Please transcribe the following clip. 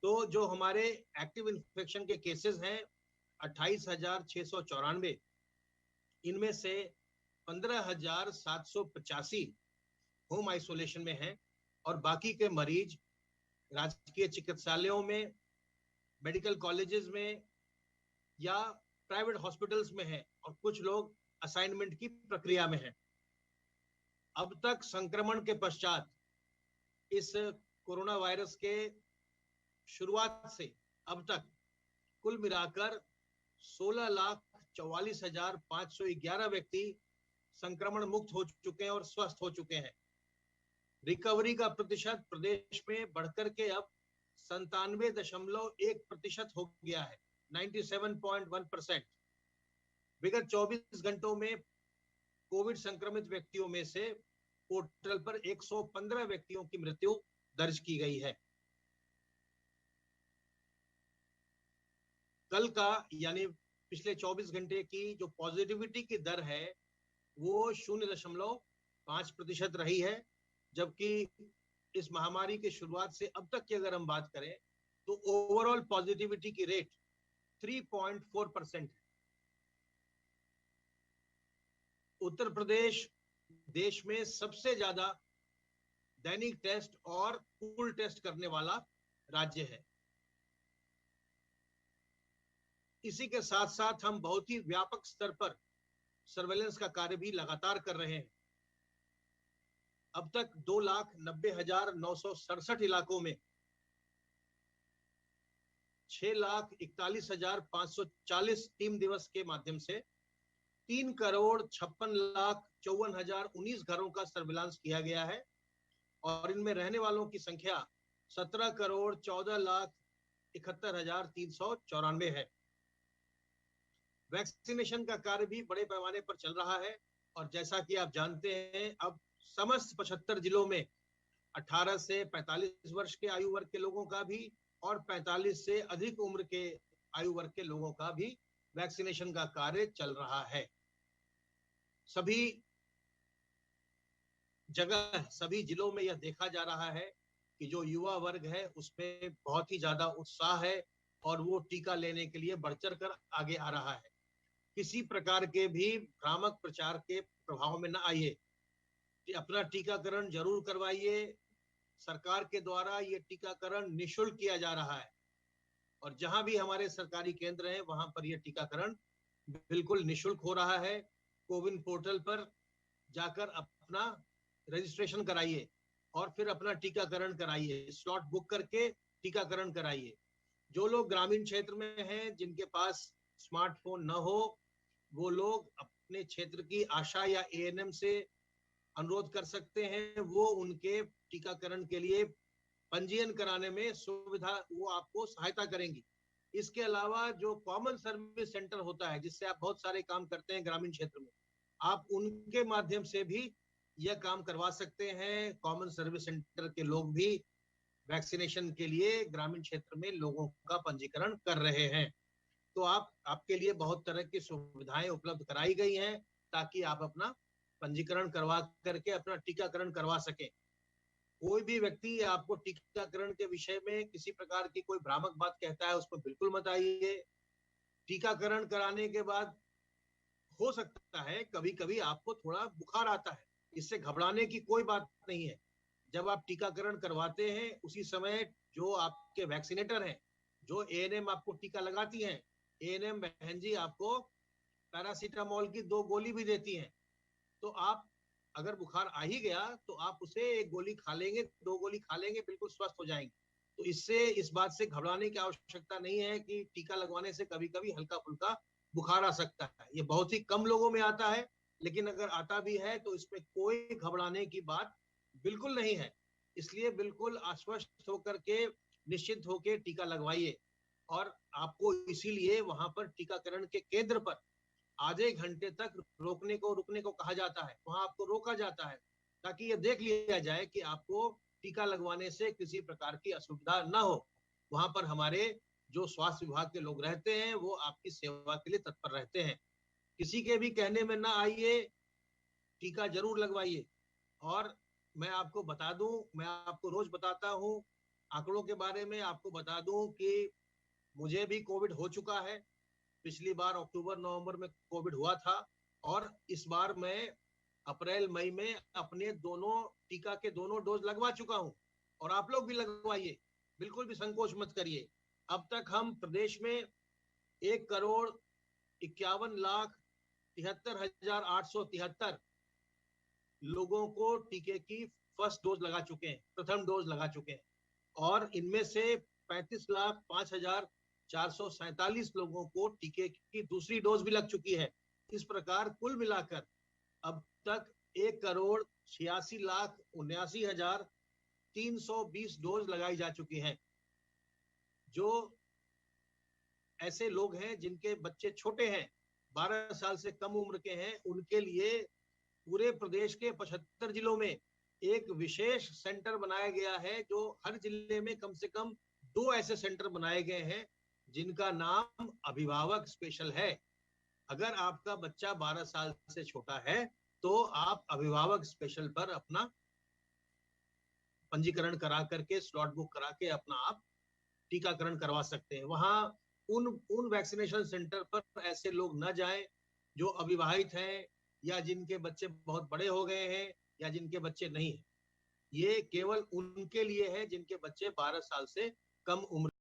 तो जो हमारे एक्टिव इन्फेक्शन के केसेस हैं 28,694, इनमें से 15,785 होम आइसोलेशन में हैं और बाकी के मरीज राजकीय चिकित्सालयों में, मेडिकल कॉलेजेस में या प्राइवेट हॉस्पिटल्स में हैं और कुछ लोग असाइनमेंट की प्रक्रिया में हैं। अब तक संक्रमण के पश्चात इस कोरोना वायरस के शुरुआत से अब तक कुल मिलाकर 16,44,511 व्यक्ति संक्रमण मुक्त हो चुके हैं और स्वस्थ हो चुके हैं। रिकवरी का प्रतिशत प्रदेश में बढ़कर के अब 97.1% हो गया है, 97.1%। विगत 24 घंटों में कोविड संक्रमित व्यक्तियों में से पोर्टल पर 115 व्यक्तियों की मृत्यु दर्ज की गई है। कल का यानी पिछले 24 घंटे की जो पॉजिटिविटी की दर है वो 0.5% रही है, जबकि इस महामारी की शुरुआत से अब तक की अगर हम बात करें तो ओवरऑल पॉजिटिविटी की रेट 3.4% है। उत्तर प्रदेश देश में सबसे ज्यादा दैनिक टेस्ट और पूल टेस्ट करने वाला राज्य है। इसी के साथ साथ हम बहुत ही व्यापक स्तर पर सर्वेलेंस का कार्य भी लगातार कर रहे हैं। अब तक 2,90,967 इलाकों में 6,41,540 टीम दिवस के माध्यम से 3,56,54,019 घरों का सर्विलांस किया गया है और इनमें रहने वालों की संख्या 17,14,71,394 है। वैक्सीनेशन का कार्य भी बड़े पैमाने पर चल रहा है और जैसा कि आप जानते हैं अब समस्त 75 जिलों में 18 से 45 वर्ष के आयु वर्ग के लोगों का भी और 45 से अधिक उम्र के आयु वर्ग के लोगों का भी वैक्सीनेशन का कार्य चल रहा है। सभी जगह, सभी जिलों में यह देखा जा रहा है कि जो युवा वर्ग है उसमें बहुत ही ज्यादा उत्साह है और वो टीका लेने के लिए बढ़ चढ़ कर आगे आ रहा है। किसी प्रकार के भी भ्रामक प्रचार के प्रभाव में न आइए, अपना टीकाकरण जरूर करवाइए। सरकार के द्वारा ये टीकाकरण निःशुल्क किया जा रहा है और जहां भी हमारे सरकारी केंद्र हैं वहां पर यह टीकाकरण बिल्कुल निःशुल्क हो रहा है। कोविन पोर्टल पर जाकर अपना रजिस्ट्रेशन कराइए और फिर अपना टीकाकरण कराइए, स्लॉट बुक करके टीकाकरण कराइए। जो लोग ग्रामीण क्षेत्र में हैं, जिनके पास स्मार्टफोन न हो, वो लोग अपने क्षेत्र की आशा या एएनएम से अनुरोध कर सकते हैं, वो उनके टीकाकरण के लिए पंजीयन कराने में सुविधा, वो आपको सहायता करेंगी। इसके अलावा जो कॉमन सर्विस सेंटर होता है जिससे आप बहुत सारे काम करते हैं ग्रामीण क्षेत्र में, आप उनके माध्यम से भी यह काम करवा सकते हैं। कॉमन सर्विस सेंटर के लोग भी वैक्सीनेशन के लिए ग्रामीण क्षेत्र में लोगों का पंजीकरण कर रहे हैं। तो आपके लिए बहुत तरह की सुविधाएं उपलब्ध कराई गई हैं ताकि आप अपना पंजीकरण करवा करके अपना टीकाकरण करवा सकें। कोई भी व्यक्ति आपको टीकाकरण के विषय में किसी प्रकार की कोई भ्रामक बात कहता है, उस पर बिल्कुल मत आइए। टीकाकरण कराने के बाद हो सकता है कभी कभी आपको थोड़ा बुखार आता है, इससे घबराने की कोई बात नहीं है। जब आप टीकाकरण करवाते हैं उसी समय जो आपके वैक्सीनेटर हैं, जो एएनएम आपको टीका लगाती हैं, एएनएम बहन जी आपको पैरासीटामोल की 2 गोली भी देती हैं। तो आप अगर बुखार आ ही गया तो आप उसे 1 गोली खा लेंगे, 2 गोली खा लेंगे, बिल्कुल स्वस्थ हो जाएंगे। तो इससे इस बात से घबराने की आवश्यकता नहीं है कि टीका लगवाने से कभी कभी हल्का फुल्का बुखार आ सकता है। ये बहुत ही कम लोगों में आता है, लेकिन अगर आता भी है तो इसमें कोई घबराने की बात बिल्कुल नहीं है। इसलिए बिल्कुल आश्वस्त होकर के, निश्चित होकर टीका लगवाइए। और आपको इसीलिए वहां पर टीकाकरण के केंद्र पर आधे घंटे तक रुकने को कहा जाता है, वहां आपको रोका जाता है ताकि ये देख लिया जाए कि आपको टीका लगवाने से किसी प्रकार की असुविधा न हो। वहां पर हमारे जो स्वास्थ्य विभाग के लोग रहते हैं वो आपकी सेवा के लिए तत्पर रहते हैं। किसी के भी कहने में ना आइए, टीका जरूर लगवाइए। और मैं आपको बता दूं, मैं आपको रोज बताता हूं, आंकड़ों के बारे में आपको बता दूं कि मुझे भी कोविड हो चुका है। पिछली बार अक्टूबर नवंबर में कोविड हुआ था और इस बार मैं अप्रैल मई में अपने दोनों टीका के दोनों डोज लगवा चुका हूं और आप लोग भी लगवाइए, बिल्कुल भी संकोच मत करिए। अब तक हम प्रदेश में 1,51,73,873 लोगों को टीके की फर्स्ट डोज लगा चुके हैं, प्रथम डोज लगा चुके हैं और इनमें से 35,05,447 लोगों को टीके की दूसरी डोज भी लग चुकी है। इस प्रकार कुल मिलाकर अब तक 1,86,79,320 डोज लगाई जा चुकी हैं। जो ऐसे लोग हैं जिनके बच्चे छोटे हैं, 12 साल से कम उम्र के हैं, उनके लिए पूरे प्रदेश के 75 जिलों में एक विशेष सेंटर बनाया गया है। जो हर जिले में कम से कम 2 ऐसे सेंटर बनाए गए हैं जिनका नाम अभिभावक स्पेशल है। अगर आपका बच्चा 12 साल से छोटा है तो आप अभिभावक स्पेशल पर अपना पंजीकरण करा करके, स्लॉट बुक करा के अपना आप टीकाकरण करवा सकते हैं। वहां उन वैक्सीनेशन सेंटर पर ऐसे लोग न जाएं जो अविवाहित हैं या जिनके बच्चे बहुत बड़े हो गए हैं या जिनके बच्चे नहीं हैं। ये केवल उनके लिए है जिनके बच्चे 12 साल से कम उम्र